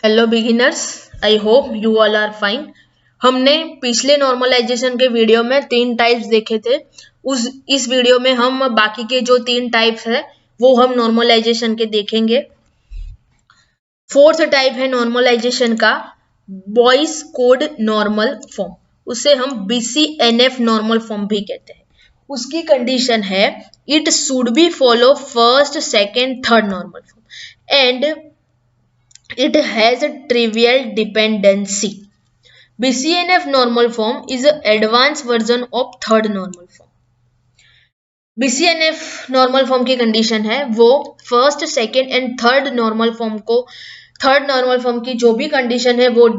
Hello beginners, I hope you all are fine. हमने पिछले normalisation के वीडियो में 3 टाइप्स देखे थे। इस वीडियो में हम बाकी के जो 3 टाइप्स है वो हम नॉर्मलाइजेशन के देखेंगे। फोर्थ टाइप है नॉर्मलाइजेशन का बॉयज कोड नॉर्मल फॉर्म, उसे हम BCNF नॉर्मल फॉर्म भी कहते हैं। उसकी कंडीशन है it should be follow first second third normal form and it has a trivial dependency. BCNF normal form is an advanced version of third normal form. BCNF normal form की condition है वो first second and third normal form की जो भी condition है वो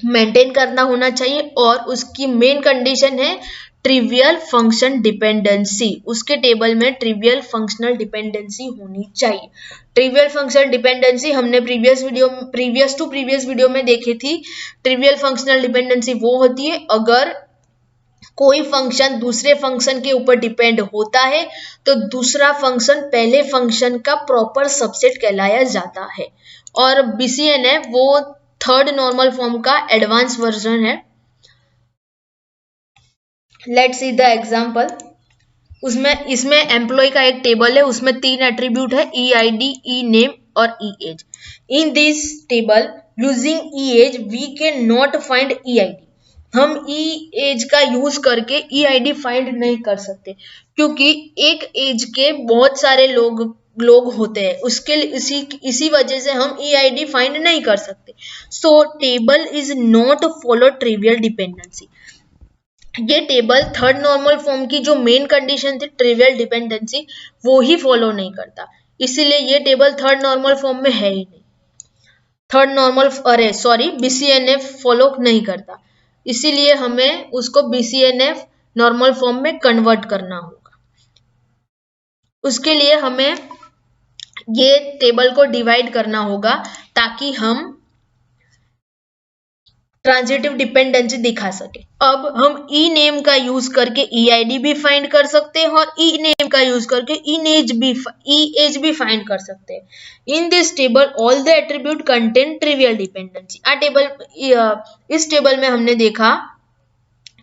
maintain करना होना चाहिए और उसकी मेन कंडीशन है ट्रिवियल फंक्शन डिपेंडेंसी। उसके टेबल में ट्रिवियल फंक्शनल डिपेंडेंसी होनी चाहिए। ट्रिवियल फंक्शनल डिपेंडेंसी हमने प्रीवियस वीडियो में देखी थी। ट्रिवियल फंक्शनल डिपेंडेंसी वो होती है अगर कोई फंक्शन दूसरे फंक्शन के ऊपर डिपेंड होता है तो दूसरा फंक्शन पहले फंक्शन का प्रॉपर सबसेट कहलाया जाता है। और BCNF वो थर्ड नॉर्मल फॉर्म का एडवांस वर्जन है। Let's see the example. इसमें एम्प्लॉय का एक टेबल है, उसमें 3 एट्रीब्यूट है EID, ENAME और EAGE। In this table using EAGE we can not find EID। हम EAGE का यूज करके EID फाइंड नहीं कर सकते क्योंकि एक एज के बहुत सारे लोग होते हैं, उसके इसी वजह से हम EID फाइंड नहीं कर सकते। सो table is not follow trivial dependency. ये टेबल थर्ड नॉर्मल फॉर्म की जो मेन कंडीशन थी ट्रिवियल डिपेंडेंसी वो ही फॉलो नहीं करता, इसीलिए ये टेबल थर्ड नॉर्मल फॉर्म में है ही नहीं। BCNF फॉलो नहीं करता, इसीलिए हमें उसको BCNF नॉर्मल फॉर्म में कन्वर्ट करना होगा। उसके लिए हमें ये टेबल को डिवाइड करना होगा ताकि हम ट्रांजिटिव डिपेंडेंसी दिखा सके। अब हम ENAME का यूज करके EID भी फाइंड कर सकते हैं और ENAME का यूज करके EAGE भी फाइंड कर सकते हैं। इन this table all the attribute contain trivial dependency. इस टेबल में हमने देखा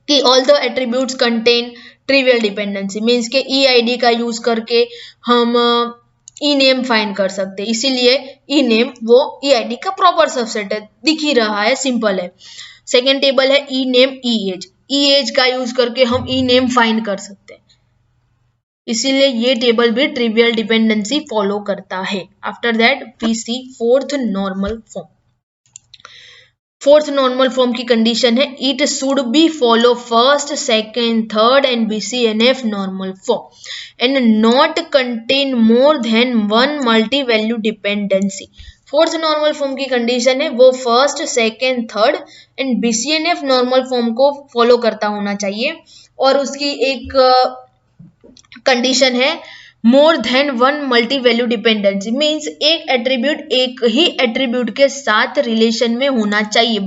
कि all the attributes contain trivial dependency means के EID का यूज करके हम ENAME फाइंड कर सकते हैं, इसीलिए ENAME वो EID का प्रॉपर सबसेट है, दिख ही रहा है, सिंपल है। सेकेंड टेबल है ENAME, EAGE का यूज करके हम ENAME फाइंड कर सकते हैं, इसीलिए ये टेबल भी ट्रिवियल डिपेंडेंसी फॉलो करता है। After that we see fourth normal form. Fourth normal form की कंडीशन है it should be follow first second third and BCNF normal form and not contain more than one multi value dependency. Fourth normal form की condition है वो first second third and BCNF normal form को follow करता होना चाहिए और उसकी एक कंडीशन है more than one multi value dependency means एक ही एट्रीब्यूट के साथ रिलेशन में होना चाहिए,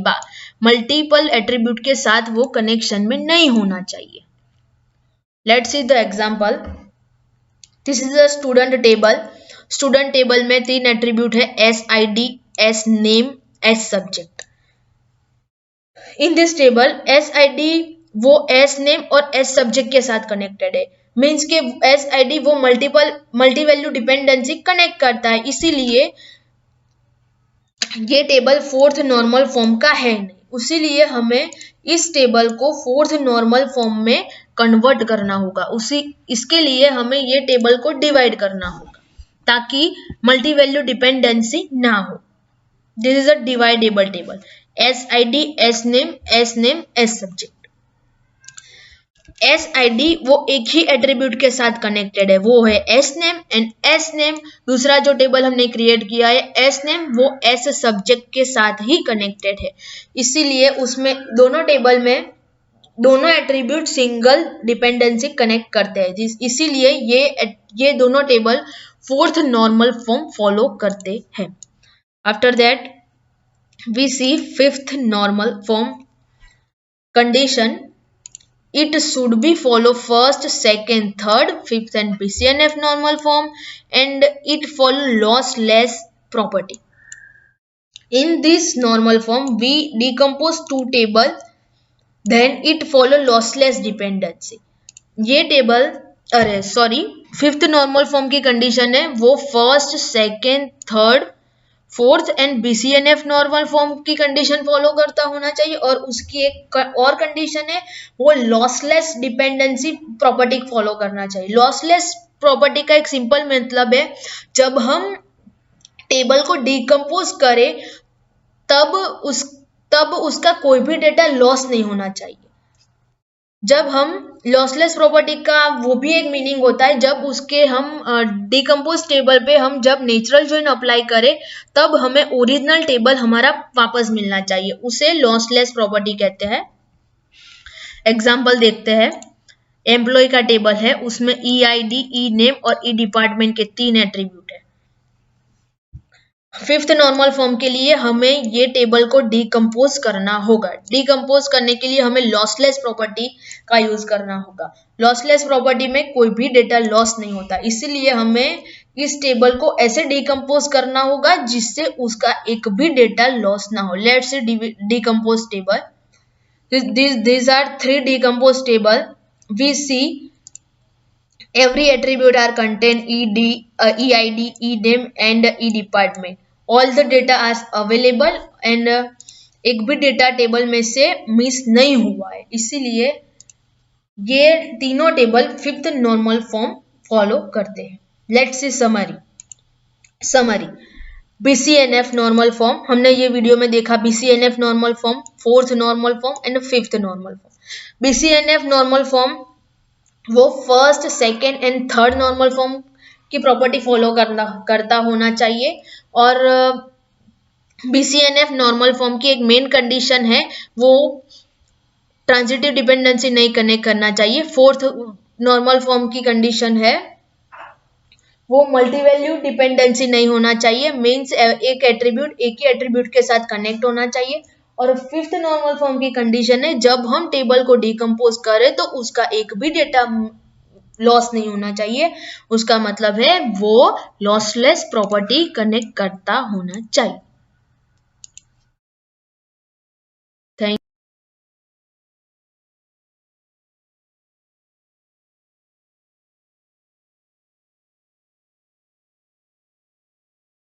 मल्टीपल एट्रीब्यूट के साथ वो कनेक्शन में नहीं होना चाहिए। Let's see the example. This is a student table. Student table में 3 एट्रीब्यूट है SID, SNAME, SSubject। In this table SID वो SNAME और SSubject के साथ कनेक्टेड है, मीन्स के SID वो मल्टी वैल्यू डिपेंडेंसी कनेक्ट करता है, इसीलिए ये टेबल फोर्थ नॉर्मल फॉर्म का है नहीं। इसीलिए हमें इस टेबल को फोर्थ नॉर्मल फॉर्म में कन्वर्ट करना होगा। इसके लिए हमें ये टेबल को डिवाइड करना होगा ताकि मल्टी वैल्यू डिपेंडेंसी ना हो। This is a dividable table. SID, SNAME, SSubject। SID वो एक ही एट्रीब्यूट के साथ कनेक्टेड है, वो है SNAME एंड SNAME दूसरा जो टेबल हमने क्रिएट किया है SNAME वो SSubject के साथ ही कनेक्टेड है, इसीलिए उसमें दोनों टेबल में दोनों एट्रीब्यूट सिंगल डिपेंडेंसी कनेक्ट करते हैं, इसीलिए ये दोनों table fourth normal form follow करते हैं। After that we see fifth normal form condition it should be follow first second third fifth and BCNF normal form and it follow lossless property। In this normal form, we decompose two table, then it follow lossless dependency. ये table अरे sorry fifth normal form की condition है वो first second third fourth and BCNF normal form की condition follow करता होना चाहिए, और उसकी एक और कंडीशन है वो लॉसलेस डिपेंडेंसी प्रॉपर्टी फॉलो करना चाहिए। लॉसलेस प्रॉपर्टी का एक सिंपल मतलब है जब हम टेबल को डिकम्पोज करें तब उसका कोई भी डेटा लॉस नहीं होना चाहिए। जब हम लॉसलेस प्रॉपर्टी का वो भी एक मीनिंग होता है जब उसके हम डिकम्पोज टेबल पे हम जब नेचुरल जॉइन अप्लाई करें तब हमें ओरिजिनल टेबल हमारा वापस मिलना चाहिए, उसे लॉसलेस प्रॉपर्टी कहते हैं। एग्जाम्पल देखते हैं। एम्प्लॉय का टेबल है, उसमें EID, ई नेम और ई डिपार्टमेंट के 3 एट्रीब्यूट है। फिफ्थ नॉर्मल फॉर्म के लिए हमें ये टेबल को डिकम्पोज करना होगा। डिकम्पोज करने के लिए हमें लॉसलेस प्रॉपर्टी का यूज करना होगा। लॉसलेस प्रॉपर्टी में कोई भी डेटा लॉस नहीं होता, इसीलिए हमें इस टेबल को ऐसे डिकम्पोज करना होगा जिससे उसका एक भी डेटा लॉस ना हो। Let's say decompose table, these are 3 decomposed table. We see every attribute are contained EID, e name and e department. All the data are available and एक भी डेटा टेबल में से मिस नहीं हुआ है, इसीलिए ये तीनों table fifth normal form follow करते हैं। Let's see summary. BCNF normal form हमने ये वीडियो में देखा। BCNF normal form, fourth normal form and fifth normal form. BCNF normal form वो first second and third normal form की property follow करता होना चाहिए, और BCNF नॉर्मल फॉर्म की एक मेन कंडीशन है वो ट्रांजिटिव डिपेंडेंसी नहीं कनेक्ट करना चाहिए। फोर्थ नॉर्मल फॉर्म की कंडीशन है वो मल्टीवैल्यू डिपेंडेंसी नहीं होना चाहिए, मीन्स एक एट्रीब्यूट एक ही एट्रीब्यूट के साथ कनेक्ट होना चाहिए। और फिफ्थ नॉर्मल फॉर्म की कंडीशन है जब हम टेबल को डिकम्पोज करें तो उसका एक भी डेटा लॉस नहीं होना चाहिए, उसका मतलब है वो लॉसलेस प्रॉपर्टी कनेक्ट करता होना चाहिए।